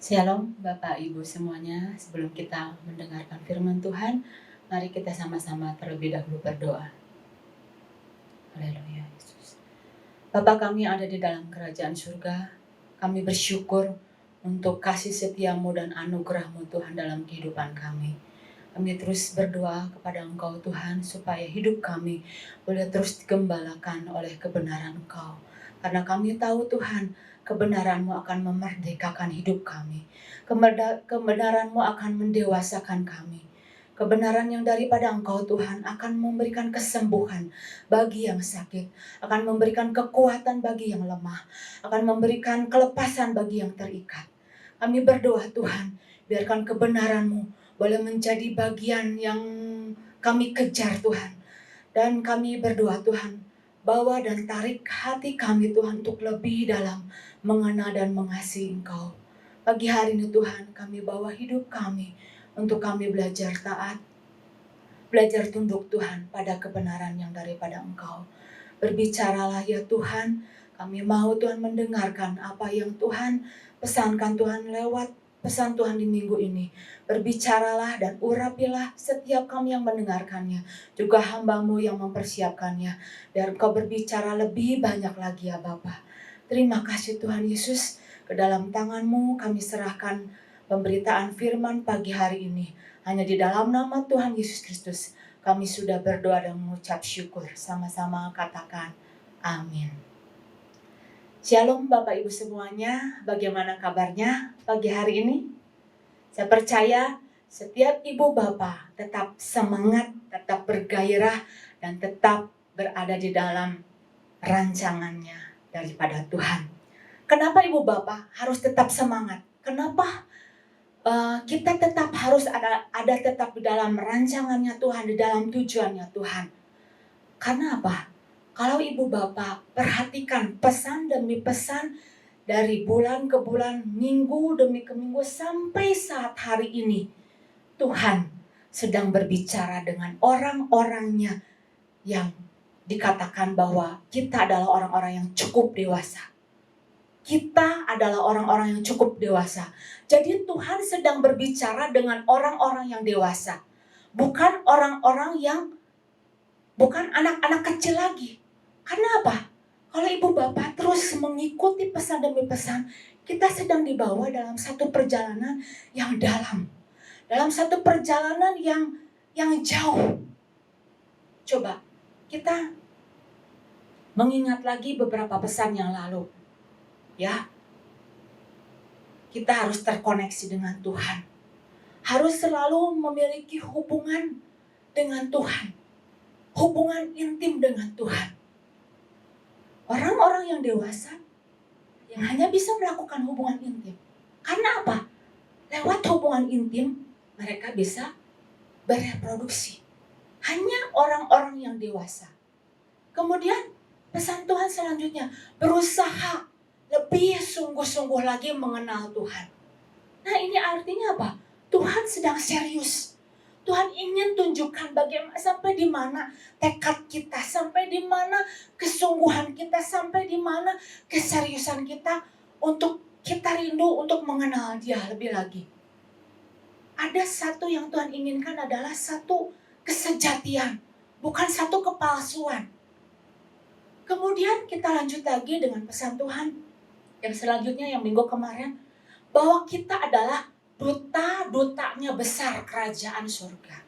Shalom Bapak Ibu semuanya, sebelum kita mendengarkan firman Tuhan, mari kita sama-sama terlebih dahulu berdoa. Haleluya Yesus. Bapa kami yang ada di dalam kerajaan surga, kami bersyukur untuk kasih setiamu dan anugerahmu Tuhan dalam kehidupan kami. Kami terus berdoa kepada Engkau Tuhan supaya hidup kami boleh terus digembalakan oleh kebenaran Engkau. Karena kami tahu Tuhan, kebenaran-Mu akan memerdekakan hidup kami. Kebenaran-Mu akan mendewasakan kami. Kebenaran yang daripada Engkau Tuhan akan memberikan kesembuhan bagi yang sakit, akan memberikan kekuatan bagi yang lemah, akan memberikan kelepasan bagi yang terikat. Kami berdoa Tuhan, biarkan kebenaran-Mu boleh menjadi bagian yang kami kejar Tuhan. Dan kami berdoa Tuhan, bawa dan tarik hati kami Tuhan untuk lebih dalam mengenal dan mengasihi Engkau. Pagi hari ini Tuhan, kami bawa hidup kami untuk kami belajar taat, belajar tunduk Tuhan pada kebenaran yang daripada Engkau. Berbicaralah ya Tuhan, kami mau Tuhan mendengarkan apa yang Tuhan pesankan Tuhan lewat pesan Tuhan di minggu ini. Berbicaralah dan urapilah setiap kami yang mendengarkannya, juga hamba-Mu yang mempersiapkannya. Dan Engkau berbicara lebih banyak lagi ya Bapa. Terima kasih Tuhan Yesus, ke dalam tangan-Mu kami serahkan pemberitaan firman pagi hari ini. Hanya di dalam nama Tuhan Yesus Kristus kami sudah berdoa dan mengucap syukur. Sama-sama katakan amin. Shalom Bapak Ibu semuanya, bagaimana kabarnya pagi hari ini? Saya percaya setiap ibu bapak tetap semangat, tetap bergairah, dan tetap berada di dalam rancangannya daripada Tuhan. Kenapa ibu bapak harus tetap semangat? Kenapa kita tetap harus ada tetap di dalam rancangannya Tuhan, di dalam tujuannya Tuhan? Karena apa? Kalau ibu bapak perhatikan pesan demi pesan dari bulan ke bulan, minggu demi ke minggu, sampai saat hari ini, Tuhan sedang berbicara dengan orang-orangnya yang dikatakan bahwa kita adalah orang-orang yang cukup dewasa. Kita adalah orang-orang yang cukup dewasa. Jadi Tuhan sedang berbicara dengan orang-orang yang dewasa. Bukan orang-orang yang, bukan anak-anak kecil lagi. Karena apa? Kalau ibu bapak terus mengikuti pesan demi pesan, kita sedang dibawa dalam satu perjalanan yang dalam. Dalam satu perjalanan yang jauh. Coba kita mengingat lagi beberapa pesan yang lalu. Ya, kita harus terkoneksi dengan Tuhan. Harus selalu memiliki hubungan dengan Tuhan. Hubungan intim dengan Tuhan. Orang-orang yang dewasa yang hanya bisa melakukan hubungan intim. Karena apa? Lewat hubungan intim mereka bisa bereproduksi. Hanya orang-orang yang dewasa. Kemudian pesan Tuhan selanjutnya, berusaha lebih sungguh-sungguh lagi mengenal Tuhan. Nah, ini artinya apa? Tuhan sedang serius. Tuhan ingin tunjukkan bagaimana, sampai di mana tekad kita, sampai di mana kesungguhan kita, sampai di mana keseriusan kita untuk kita rindu untuk mengenal Dia lebih lagi. Ada satu yang Tuhan inginkan adalah satu kesejatian, bukan satu kepalsuan. Kemudian kita lanjut lagi dengan pesan Tuhan yang selanjutnya yang minggu kemarin, bahwa kita adalah duta-dutanya besar kerajaan surga.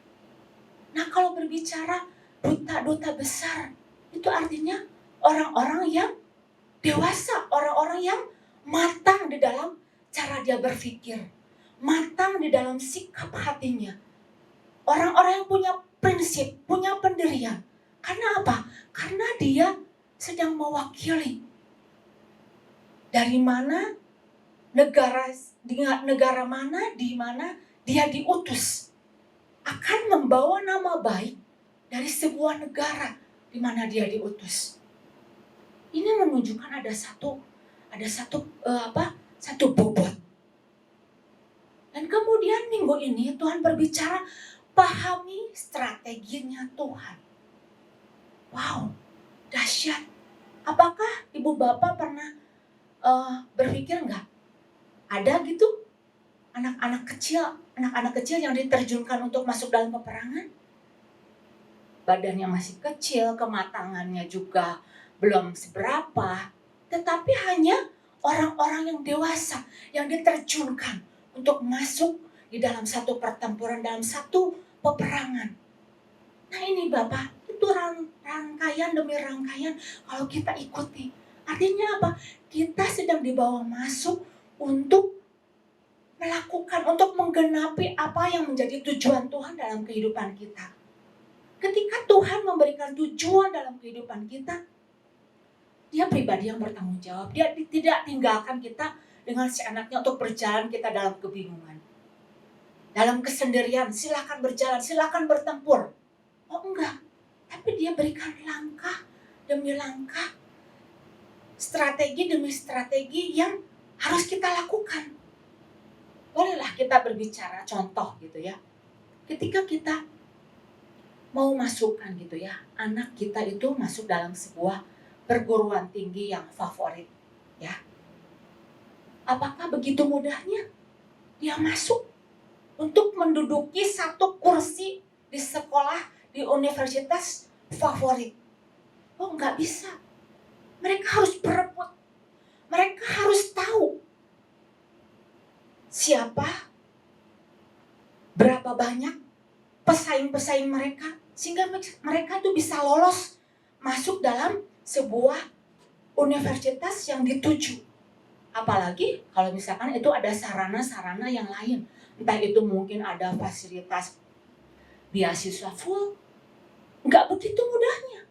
Nah, kalau berbicara duta-duta besar, itu artinya orang-orang yang dewasa, orang-orang yang matang di dalam cara dia berpikir, matang di dalam sikap hatinya. Orang-orang yang punya prinsip, punya pendirian. Karena apa? Karena dia sedang mewakili dari mana negara mana di mana dia diutus, akan membawa nama baik dari sebuah negara di mana dia diutus. Ini menunjukkan ada satu bobot. Dan kemudian minggu ini Tuhan berbicara, pahami strateginya Tuhan. Wow, dahsyat. Apakah ibu bapak pernah berpikir enggak? Ada gitu anak-anak kecil yang diterjunkan untuk masuk dalam peperangan. Badannya masih kecil, kematangannya juga belum seberapa, tetapi hanya orang-orang yang dewasa yang diterjunkan untuk masuk di dalam satu pertempuran, dalam satu peperangan. Nah ini Bapak, itu rangkaian demi rangkaian kalau kita ikuti. Artinya apa? Kita sedang dibawa masuk untuk melakukan, untuk menggenapi apa yang menjadi tujuan Tuhan dalam kehidupan kita. Ketika Tuhan memberikan tujuan dalam kehidupan kita, Dia pribadi yang bertanggung jawab. Dia tidak tinggalkan kita dengan seenaknya untuk berjalan kita dalam kebingungan. Dalam kesendirian, silakan berjalan, silakan bertempur. Oh enggak, tapi Dia berikan langkah demi langkah, strategi demi strategi yang harus kita lakukan. Bolehlah kita berbicara contoh gitu ya. Ketika kita mau masukkan gitu ya, anak kita itu masuk dalam sebuah perguruan tinggi yang favorit ya. Apakah begitu mudahnya dia masuk untuk menduduki satu kursi di sekolah, di universitas favorit? Oh nggak bisa. Mereka harus berebut. Mereka harus tahu siapa, berapa banyak pesaing-pesaing mereka, sehingga mereka tuh bisa lolos masuk dalam sebuah universitas yang dituju. Apalagi kalau misalkan itu ada sarana-sarana yang lain. Entah itu mungkin ada fasilitas beasiswa full. Nggak begitu mudahnya.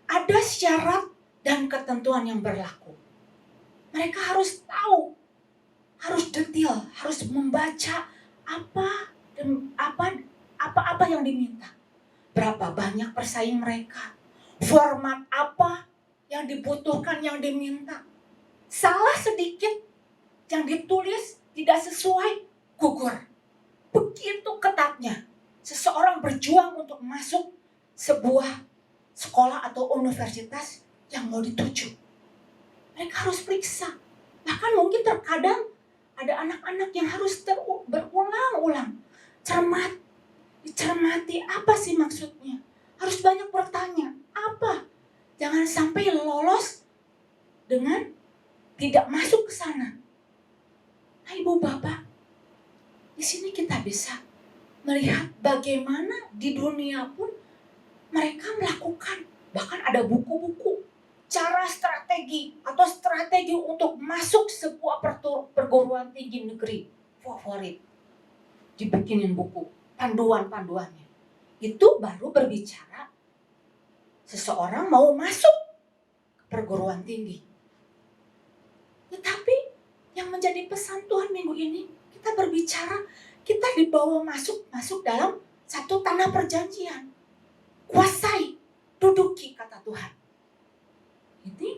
Ada syarat dan ketentuan yang berlaku. Mereka harus tahu, harus detail, harus membaca apa yang diminta. Berapa banyak persaing mereka. Format apa yang dibutuhkan, yang diminta. Salah sedikit yang ditulis tidak sesuai, gugur. Begitu ketatnya seseorang berjuang untuk masuk sebuah sekolah atau universitas yang mau dituju. Mereka harus periksa. Bahkan mungkin terkadang ada anak-anak yang harus berulang-ulang cermat, dicermati apa sih maksudnya. Harus banyak bertanya, apa? Jangan sampai lolos dengan tidak masuk ke sana. Nah, Ibu Bapak, di sini kita bisa melihat bagaimana di dunia pun mereka melakukan, bahkan ada buku-buku cara strategi atau strategi untuk masuk sebuah perguruan tinggi negeri favorit. Dibikinin buku, panduan-panduannya. Itu baru berbicara seseorang mau masuk ke perguruan tinggi. Tetapi yang menjadi pesan Tuhan minggu ini, kita berbicara, kita dibawa masuk dalam satu tanah perjanjian. Kuasai, duduki kata Tuhan. Ini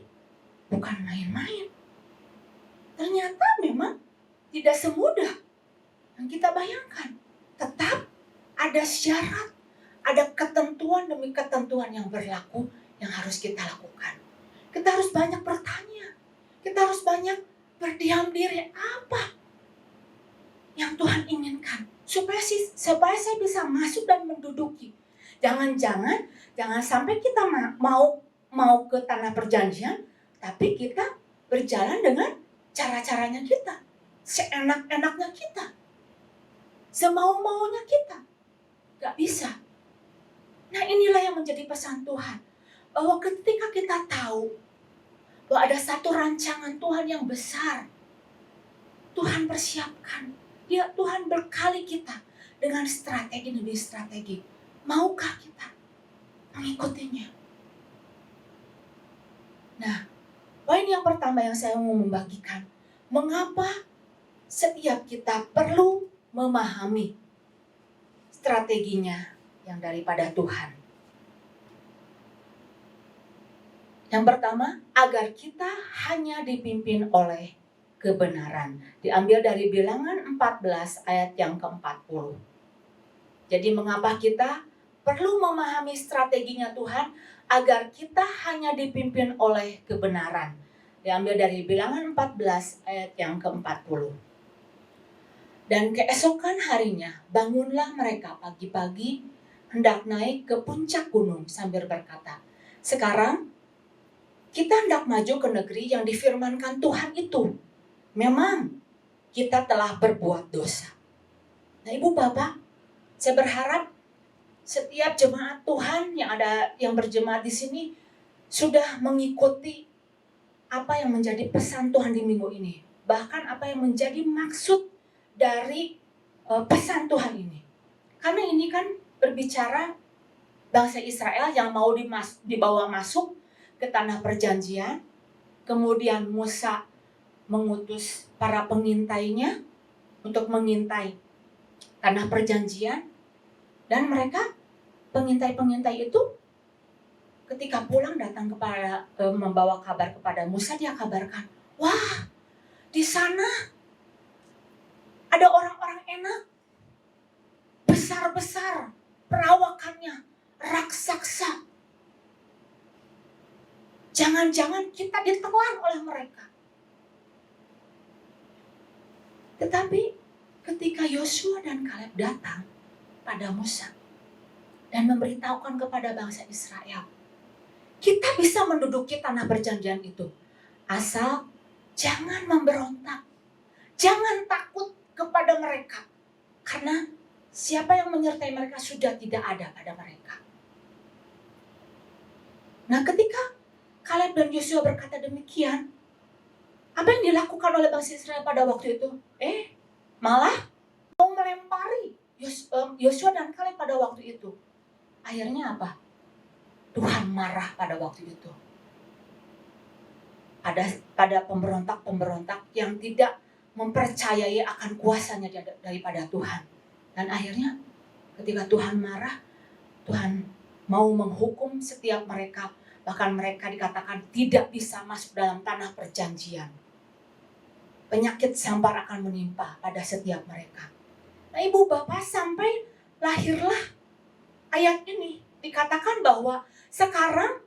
bukan main-main. Ternyata memang tidak semudah yang kita bayangkan. Tetap ada syarat, ada ketentuan demi ketentuan yang berlaku yang harus kita lakukan. Kita harus banyak bertanya. Kita harus banyak berdiam diri. Apa yang Tuhan inginkan? Supaya saya bisa masuk dan menduduki. Jangan sampai kita mau ke tanah perjanjian, tapi kita berjalan dengan cara-caranya kita. Seenak-enaknya kita. Semau-maunya kita. Gak bisa. Nah inilah yang menjadi pesan Tuhan. Bahwa ketika kita tahu bahwa ada satu rancangan Tuhan yang besar. Tuhan persiapkan. Tuhan berkali kita dengan strategi demi strategi. Maukah kita mengikutinya? Nah, poin yang pertama yang saya mau membagikan. Mengapa setiap kita perlu memahami strateginya yang daripada Tuhan? Yang pertama, agar kita hanya dipimpin oleh kebenaran. Diambil dari Bilangan 14 ayat yang ke-40. Jadi mengapa kita perlu memahami strateginya Tuhan agar kita hanya dipimpin oleh kebenaran. Diambil dari Bilangan 14 ayat yang ke-40. Dan keesokan harinya bangunlah mereka pagi-pagi hendak naik ke puncak gunung sambil berkata, sekarang kita hendak maju ke negeri yang difirmankan Tuhan itu. Memang kita telah berbuat dosa. Nah, Ibu Bapak, saya berharap setiap jemaat Tuhan yang berjemaat di sini sudah mengikuti apa yang menjadi pesan Tuhan di minggu ini. Bahkan apa yang menjadi maksud dari pesan Tuhan ini. Karena ini kan berbicara bangsa Israel yang mau dibawa masuk ke tanah perjanjian. Kemudian Musa mengutus para pengintainya untuk mengintai tanah perjanjian. Dan mereka, pengintai-pengintai itu ketika pulang datang membawa kabar kepada Musa, dia kabarkan, wah, di sana ada orang-orang enak, besar-besar, perawakannya, raksasa. Jangan-jangan kita ditelan oleh mereka. Tetapi ketika Yosua dan Kaleb datang pada Musa dan memberitahukan kepada bangsa Israel, kita bisa menduduki tanah perjanjian itu. Asal jangan memberontak. Jangan takut kepada mereka. Karena siapa yang menyertai mereka sudah tidak ada pada mereka. Nah, ketika Kaleb dan Yosua berkata demikian, apa yang dilakukan oleh bangsa Israel pada waktu itu? Malah mau melempari Yosua dan Kaleb pada waktu itu. Akhirnya apa? Tuhan marah pada waktu itu. Pada pemberontak-pemberontak yang tidak mempercayai akan kuasanya daripada Tuhan. Dan akhirnya ketika Tuhan marah, Tuhan mau menghukum setiap mereka. Bahkan mereka dikatakan tidak bisa masuk dalam tanah perjanjian. Penyakit sampar akan menimpa pada setiap mereka. Nah, Ibu Bapak, sampai lahirlah ayat ini. Dikatakan bahwa sekarang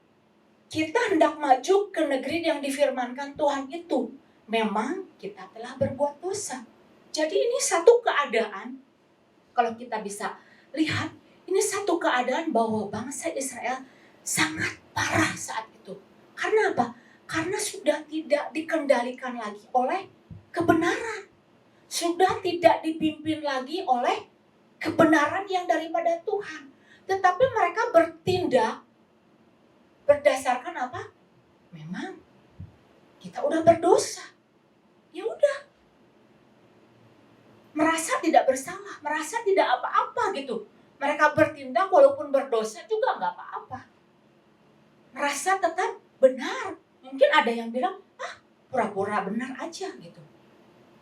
kita hendak maju ke negeri yang difirmankan Tuhan itu. Memang kita telah berbuat dosa. Jadi ini satu keadaan, kalau kita bisa lihat, ini satu keadaan bahwa bangsa Israel sangat parah saat itu. Karena apa? Karena sudah tidak dikendalikan lagi oleh kebenaran. Sudah tidak dipimpin lagi oleh kebenaran yang daripada Tuhan. Tetapi mereka bertindak berdasarkan apa? Memang kita udah berdosa. Ya udah. Merasa tidak bersalah, merasa tidak apa-apa gitu. Mereka bertindak walaupun berdosa juga nggak apa-apa. Merasa tetap benar. Mungkin ada yang bilang, pura-pura benar aja gitu.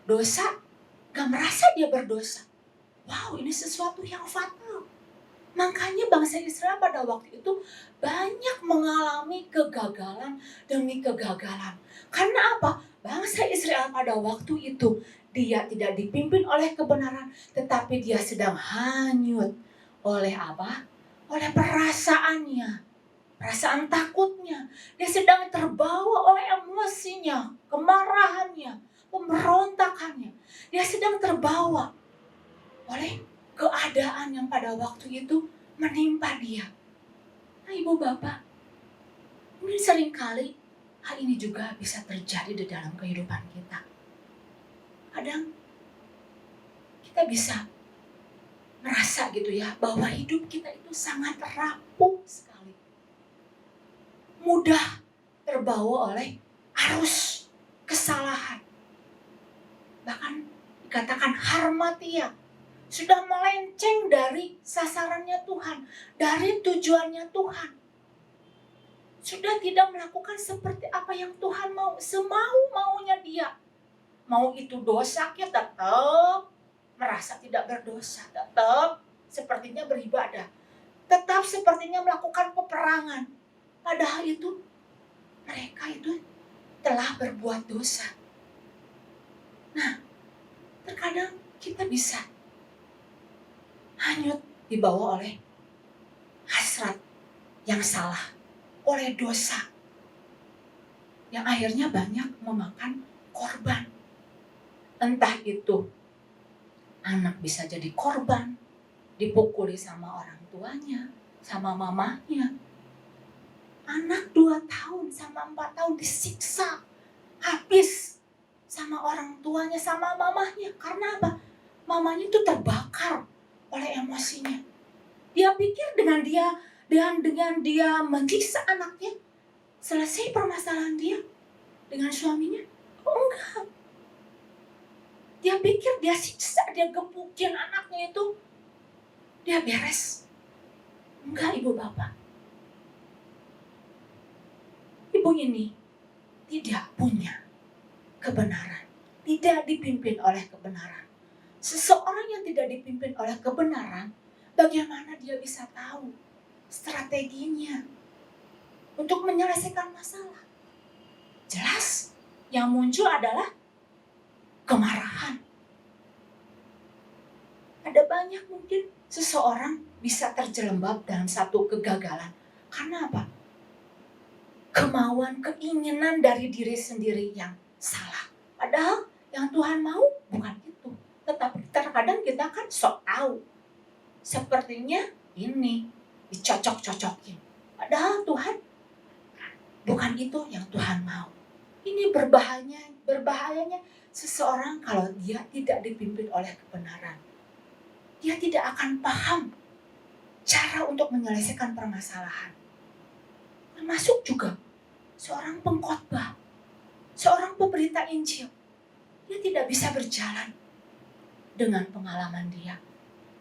Dosa, nggak merasa dia berdosa. Wow, ini sesuatu yang fatal. Makanya bangsa Israel pada waktu itu banyak mengalami kegagalan demi kegagalan. Karena apa? Bangsa Israel pada waktu itu dia tidak dipimpin oleh kebenaran, tetapi dia sedang hanyut oleh apa? Oleh perasaannya, perasaan takutnya. Dia sedang terbawa oleh emosinya, kemarahannya, pemberontakannya. Dia sedang terbawa oleh keadaan yang pada waktu itu menimpa dia. Nah, Ibu Bapak, mungkin seringkali hal ini juga bisa terjadi di dalam kehidupan kita. Kadang kita bisa merasa gitu ya, bahwa hidup kita itu sangat rapuh sekali. Mudah terbawa oleh arus kesalahan. Bahkan dikatakan harmatia. Sudah melenceng dari sasarannya Tuhan, dari tujuannya Tuhan. Sudah tidak melakukan seperti apa yang Tuhan mau, semau-maunya dia. Mau itu dosa, kita tetap merasa tidak berdosa, tetap sepertinya beribadah, tetap sepertinya melakukan peperangan. Padahal itu mereka itu telah berbuat dosa. Nah, terkadang kita bisa hanyut dibawa oleh hasrat yang salah, oleh dosa yang akhirnya banyak memakan korban. Entah itu Anak bisa jadi korban, dipukuli sama orang tuanya, sama mamanya. Anak 2 tahun sama 4 tahun disiksa habis sama orang tuanya, sama mamanya. Karena apa? Mamanya itu terbakar oleh emosinya. Dia pikir dengan dia menyiksa anaknya, selesai permasalahan dia dengan suaminya. Oh enggak. Dia pikir dia siksa, dia gebukin anaknya itu, dia beres. Enggak, ibu bapak. Ibu ini tidak punya kebenaran, tidak dipimpin oleh kebenaran. Seseorang yang tidak dipimpin oleh kebenaran, bagaimana dia bisa tahu strateginya untuk menyelesaikan masalah? Jelas, yang muncul adalah kemarahan. Ada banyak mungkin seseorang bisa terjerembab dalam satu kegagalan. Karena apa? Kemauan, keinginan dari diri sendiri yang salah. Padahal yang Tuhan mau bukan itu. Tetapi terkadang kita kan sok tahu. Sepertinya ini dicocok-cocokin. Padahal Tuhan bukan itu yang Tuhan mau. Ini berbahayanya seseorang kalau dia tidak dipimpin oleh kebenaran. Dia tidak akan paham cara untuk menyelesaikan permasalahan. Termasuk juga seorang pengkhotbah, seorang pemberita Injil. Dia tidak bisa berjalan dengan pengalaman dia.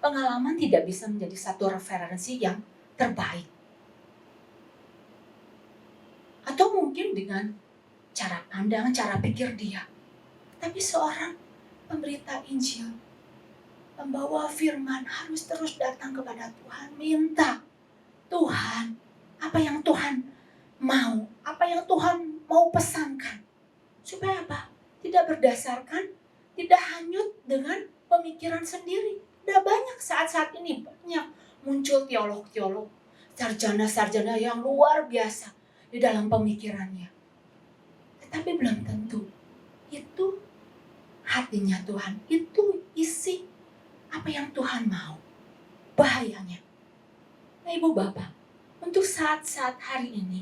Pengalaman tidak bisa menjadi satu referensi yang terbaik. Atau mungkin dengan cara pandang, cara pikir dia. Tapi seorang pemberita Injil, pembawa firman harus terus datang kepada Tuhan. Minta, Tuhan, apa yang Tuhan mau, apa yang Tuhan mau pesankan. Supaya apa? Tidak berdasarkan, tidak hanyut dengan pemikiran sendiri. Udah banyak saat-saat ini, banyak muncul teolog-teolog, sarjana-sarjana yang luar biasa di dalam pemikirannya. Tetapi belum tentu itu hatinya Tuhan, itu isi apa yang Tuhan mau. Bahayanya. Nah, ibu bapak, untuk saat-saat hari ini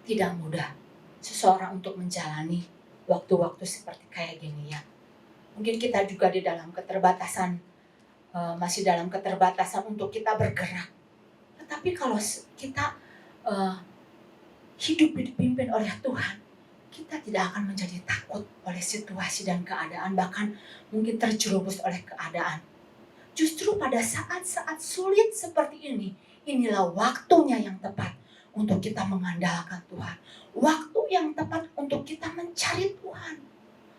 tidak mudah seseorang untuk menjalani waktu-waktu seperti kayak gini ya. Mungkin kita juga di dalam keterbatasan, masih dalam keterbatasan untuk kita bergerak. Tetapi kalau kita hidup dipimpin oleh Tuhan, kita tidak akan menjadi takut oleh situasi dan keadaan, bahkan mungkin terjerumus oleh keadaan. Justru pada saat-saat sulit seperti ini, inilah waktunya yang tepat untuk kita mengandalkan Tuhan. Waktu yang tepat untuk kita mencari Tuhan.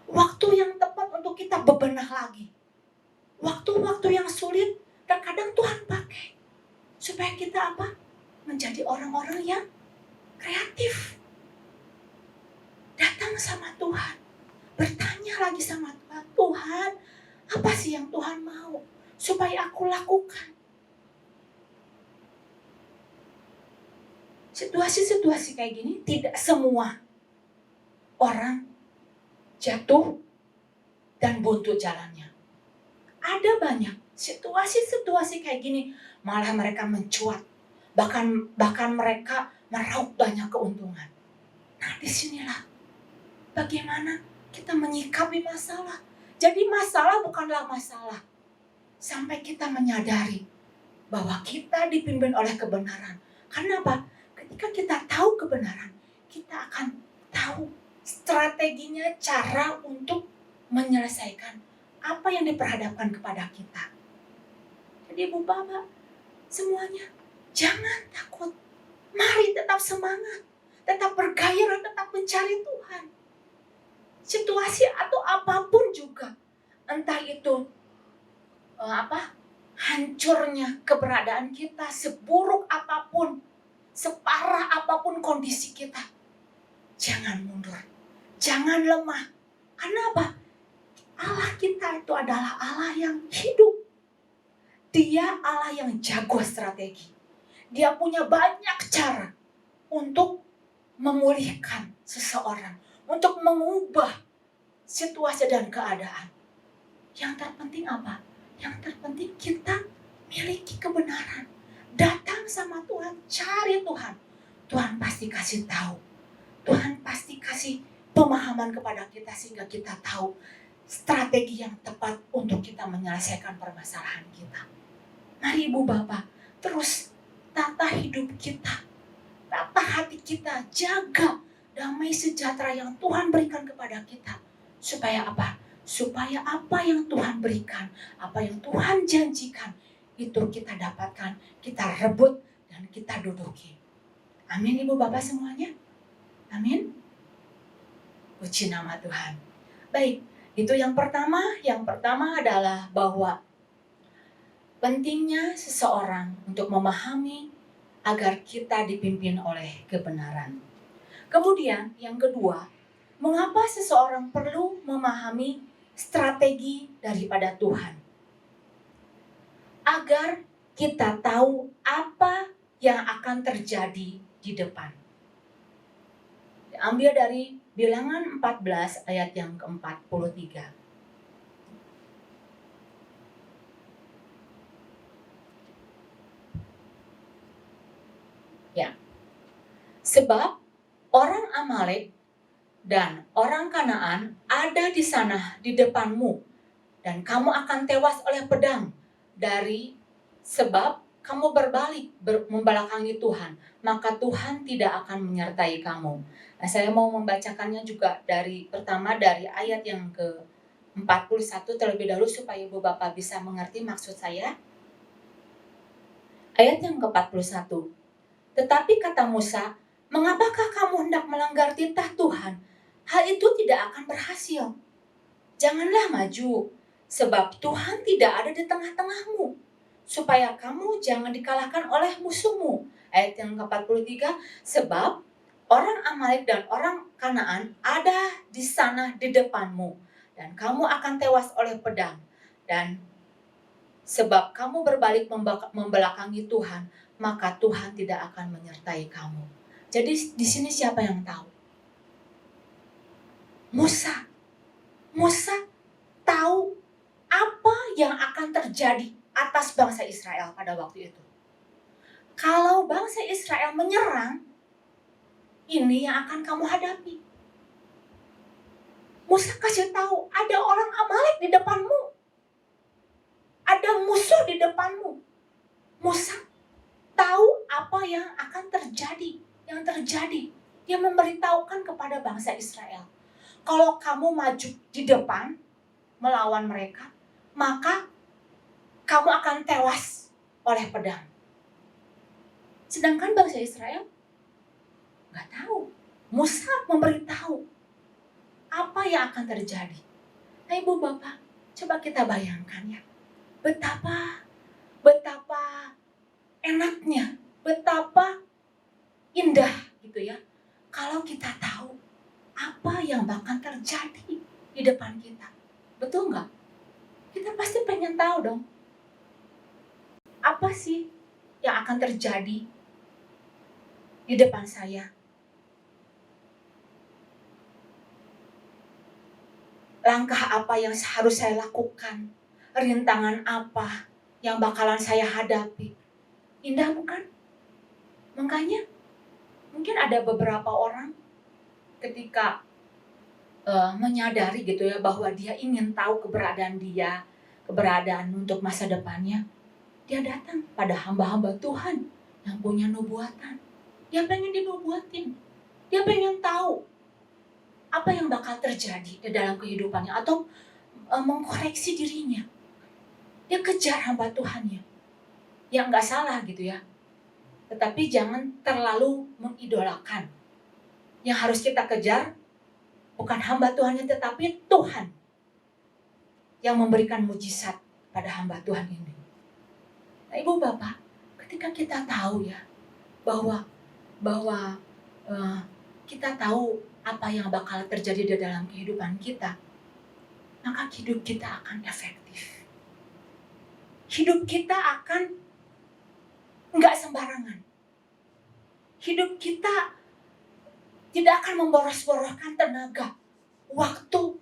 Waktu yang tepat untuk kita bebenah lagi. Waktu-waktu yang sulit terkadang Tuhan pakai supaya kita apa? Menjadi orang-orang yang kreatif. Datang sama Tuhan. Bertanya lagi sama Tuhan. Tuhan, apa sih yang Tuhan mau supaya aku lakukan? Situasi-situasi kayak gini tidak semua orang jatuh dan buntu jalannya. Ada banyak situasi-situasi kayak gini malah mereka mencuat, bahkan mereka meraup banyak keuntungan. Nah, disinilah bagaimana kita menyikapi masalah. Jadi masalah bukanlah masalah sampai kita menyadari bahwa kita dipimpin oleh kebenaran. Karena apa? Ketika kita tahu kebenaran, kita akan tahu strateginya, cara untuk menyelesaikan apa yang diperhadapkan kepada kita. Jadi ibu bapak, semuanya jangan takut. Mari tetap semangat, tetap bergairah, tetap mencari Tuhan. Situasi atau apapun juga, entah itu hancurnya keberadaan kita, seburuk apapun, separah apapun kondisi kita, jangan mundur, jangan lemah. Karena apa? Allah kita itu adalah Allah yang hidup. Dia Allah yang jago strategi. Dia punya banyak cara untuk memulihkan seseorang, untuk mengubah situasi dan keadaan. Yang terpenting apa? Yang terpenting kita miliki kebenaran. Datang sama Tuhan, cari Tuhan. Tuhan pasti kasih tahu. Tuhan pasti kasih pemahaman kepada kita sehingga kita tahu strategi yang tepat untuk kita menyelesaikan permasalahan kita. Mari Ibu Bapak, terus tata hidup kita, tata hati kita, jaga damai sejahtera yang Tuhan berikan kepada kita. Supaya apa? Supaya apa yang Tuhan berikan, apa yang Tuhan janjikan, itu kita dapatkan, kita rebut, dan kita duduki. Amin Ibu Bapak semuanya. Amin. Puji nama Tuhan. Baik, itu yang pertama. Yang pertama adalah bahwa pentingnya seseorang untuk memahami agar kita dipimpin oleh kebenaran. Kemudian yang kedua, mengapa seseorang perlu memahami strategi daripada Tuhan? Agar kita tahu apa yang akan terjadi di depan. Diambil dari Bilangan 14 ayat yang ke-43. Ya. Sebab orang Amalek dan orang Kanaan ada di sana di depanmu, dan kamu akan tewas oleh pedang sebab kamu berbalik membelakangi Tuhan, maka Tuhan tidak akan menyertai kamu. Nah, saya mau membacakannya juga pertama dari ayat yang ke-41 terlebih dahulu supaya Ibu Bapak bisa mengerti maksud saya. Ayat yang ke-41. Tetapi kata Musa, mengapakah kamu hendak melanggar titah Tuhan? Hal itu tidak akan berhasil. Janganlah maju, sebab Tuhan tidak ada di tengah-tengahmu, supaya kamu jangan dikalahkan oleh musuhmu. Ayat yang ke-43, sebab orang Amalek dan orang Kanaan ada di sana di depanmu, dan kamu akan tewas oleh pedang. Dan sebab kamu berbalik membelakangi Tuhan, maka Tuhan tidak akan menyertai kamu. Jadi di sini siapa yang tahu? Musa tahu apa yang akan terjadi atas bangsa Israel pada waktu itu. Kalau bangsa Israel menyerang, ini yang akan kamu hadapi. Musa kasih tahu, ada orang Amalek di depanmu. Ada musuh di depanmu. Musa tahu apa yang akan terjadi. Yang terjadi, dia memberitahukan kepada bangsa Israel, kalau kamu maju di depan melawan mereka, maka kamu akan tewas oleh pedang. Sedangkan bangsa Israel nggak tahu. Musa memberitahu apa yang akan terjadi. Nah Ibu Bapak, coba kita bayangkan ya, betapa enaknya, betapa indah gitu ya, kalau kita tahu apa yang bakal terjadi di depan kita. Betul nggak? Kita pasti pengen tahu dong, apa sih yang akan terjadi di depan saya. Langkah apa yang harus saya lakukan, rintangan apa yang bakalan saya hadapi. Indah bukan? Makanya mungkin ada beberapa orang ketika menyadari gitu ya, bahwa dia ingin tahu keberadaan untuk masa depannya, dia datang pada hamba-hamba Tuhan yang punya nubuatan. Dia pengen dinubuatin, dia pengen tahu apa yang bakal terjadi di dalam kehidupannya, atau mengkoreksi dirinya. Dia kejar hamba Tuhannya. Ya nggak salah gitu ya, tetapi jangan terlalu mengidolakan. Yang harus kita kejar bukan hamba Tuhannya, tetapi Tuhan yang memberikan mujizat pada hamba Tuhan ini. Nah Ibu Bapak, ketika kita tahu ya bahwa kita tahu apa yang bakal terjadi di dalam kehidupan kita, maka hidup kita akan efektif. Hidup kita akan nggak sembarangan. Hidup kita tidak akan memboros-boroskan tenaga, waktu.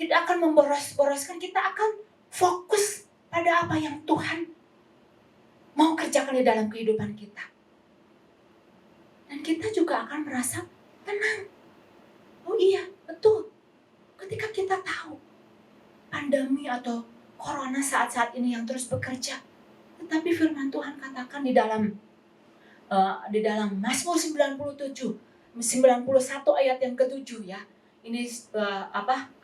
tidak akan memboros-boroskan, kita akan fokus pada apa yang Tuhan mau kerjakan di dalam kehidupan kita. Dan kita juga akan merasa tenang. Oh iya, betul. Ketika kita tahu pandemi atau corona saat-saat ini yang terus bekerja, tetapi firman Tuhan katakan di dalam Mazmur 91 ayat yang ke-7 ya. Ini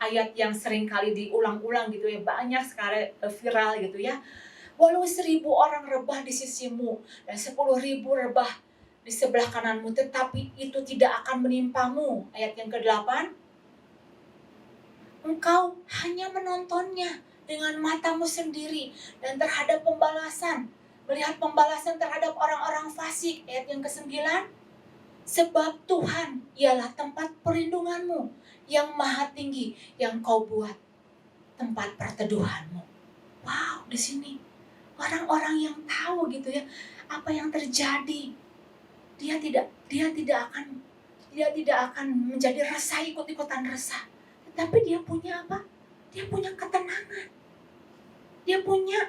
ayat yang sering kali diulang-ulang gitu ya, banyak sekali viral gitu ya. Walau 1000 orang rebah di sisimu dan 10.000 rebah di sebelah kananmu, tetapi itu tidak akan menimpamu. Ayat yang ke-8, engkau hanya menontonnya dengan matamu sendiri dan terhadap pembalasan, melihat pembalasan terhadap orang-orang fasik. Ayat yang ke-9, sebab Tuhan ialah tempat perlindunganmu yang maha tinggi, yang kau buat tempat perteduhanmu. Wow, di sini orang-orang yang tahu gitu ya apa yang terjadi, dia tidak akan menjadi resah, ikut-ikutan resah, tetapi dia punya apa? Dia punya ketenangan, dia punya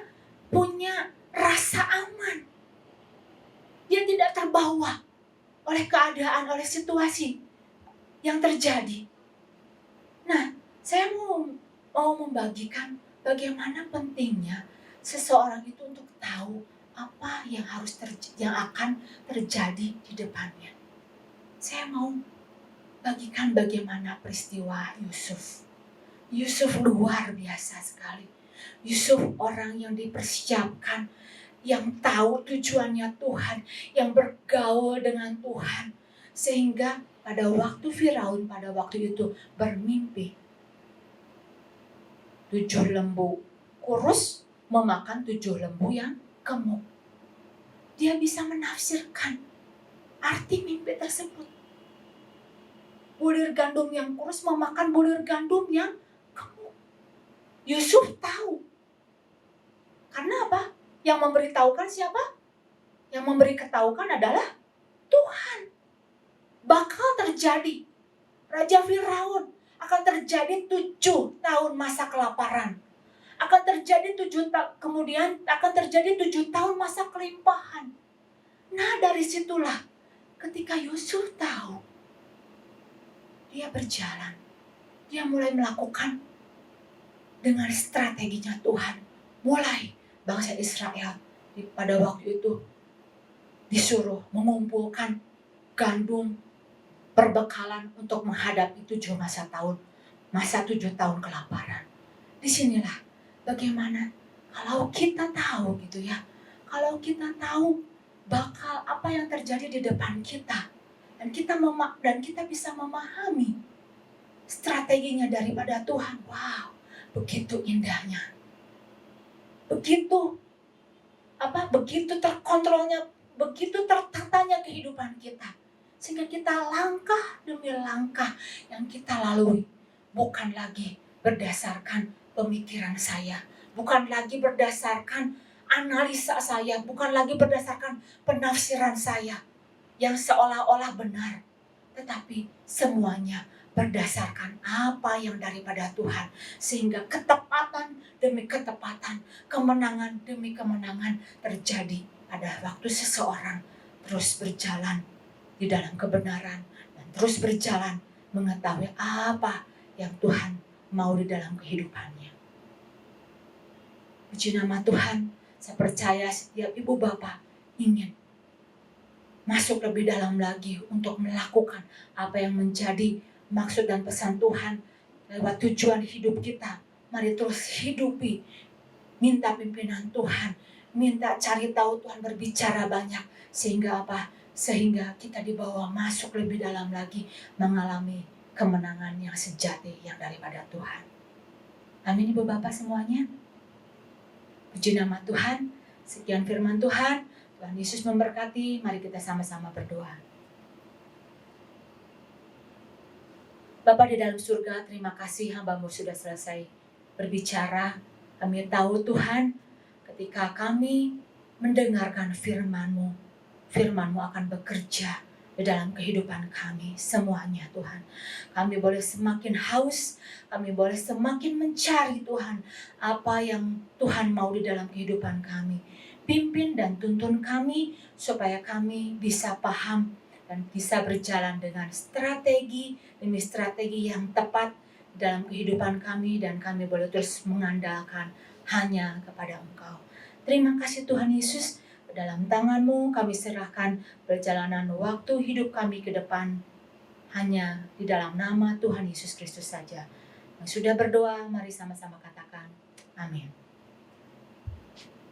rasa aman, dia tidak terbawa oleh keadaan, oleh situasi yang terjadi. Nah, saya mau membagikan bagaimana pentingnya seseorang itu untuk tahu apa yang akan terjadi di depannya. Saya mau bagikan bagaimana peristiwa Yusuf. Yusuf luar biasa sekali. Yusuf orang yang dipersiapkan, yang tahu tujuannya Tuhan, yang bergaul dengan Tuhan, sehingga pada waktu Firaun pada waktu itu bermimpi 7 lembu kurus memakan 7 lembu yang gemuk. Dia bisa menafsirkan arti mimpi tersebut. Bulir gandum yang kurus memakan bulir gandum yang gemuk. Yusuf tahu. Karena apa? Yang memberitahukan siapa? Yang memberitahukan adalah Tuhan. Bakal terjadi. Raja Firaun akan terjadi 7 tahun masa kelaparan. Akan terjadi 7 tahun masa kelimpahan. Nah, dari situlah ketika Yusuf tahu, dia berjalan. Dia mulai melakukan dengan strateginya Tuhan. Mulai bangsa Israel pada waktu itu disuruh mengumpulkan gandum perbekalan untuk menghadapi 7 tahun kelaparan. Disinilah bagaimana kalau kita tahu gitu ya, kalau kita tahu bakal apa yang terjadi di depan kita, dan kita bisa memahami strateginya daripada Tuhan. Wow, begitu indahnya, begitu terkontrolnya, begitu tertatanya kehidupan kita, sehingga kita langkah demi langkah yang kita lalui bukan lagi berdasarkan pemikiran saya, bukan lagi berdasarkan analisa saya, bukan lagi berdasarkan penafsiran saya yang seolah-olah benar, tetapi semuanya berdasarkan apa yang daripada Tuhan, sehingga ketepatan demi ketepatan, kemenangan demi kemenangan terjadi pada waktu seseorang terus berjalan di dalam kebenaran dan terus berjalan mengetahui apa yang Tuhan mau di dalam kehidupannya. Puji nama Tuhan. Saya percaya setiap ibu bapak ingin masuk lebih dalam lagi untuk melakukan apa yang menjadi maksud dan pesan Tuhan lewat tujuan hidup kita. Mari terus hidupi, minta pimpinan Tuhan, minta cari tahu Tuhan berbicara banyak, sehingga apa? Sehingga kita dibawa masuk lebih dalam lagi, mengalami kemenangan yang sejati yang daripada Tuhan. Amin ibu bapak semuanya. Puji nama Tuhan. Sekian firman Tuhan. Tuhan Yesus memberkati. Mari kita sama-sama berdoa. Bapa di dalam surga, terima kasih hamba-Mu sudah selesai berbicara. Kami tahu Tuhan, ketika kami mendengarkan firman-Mu, firman-Mu akan bekerja di dalam kehidupan kami semuanya Tuhan. Kami boleh semakin haus, kami boleh semakin mencari Tuhan apa yang Tuhan mau di dalam kehidupan kami. Pimpin dan tuntun kami supaya kami bisa paham dan bisa berjalan dengan strategi demi strategi yang tepat dalam kehidupan kami, dan kami boleh terus mengandalkan hanya kepada Engkau. Terima kasih Tuhan Yesus. Dalam tangan-Mu kami serahkan perjalanan waktu hidup kami ke depan, hanya di dalam nama Tuhan Yesus Kristus saja. Yang sudah berdoa, mari sama-sama katakan amin.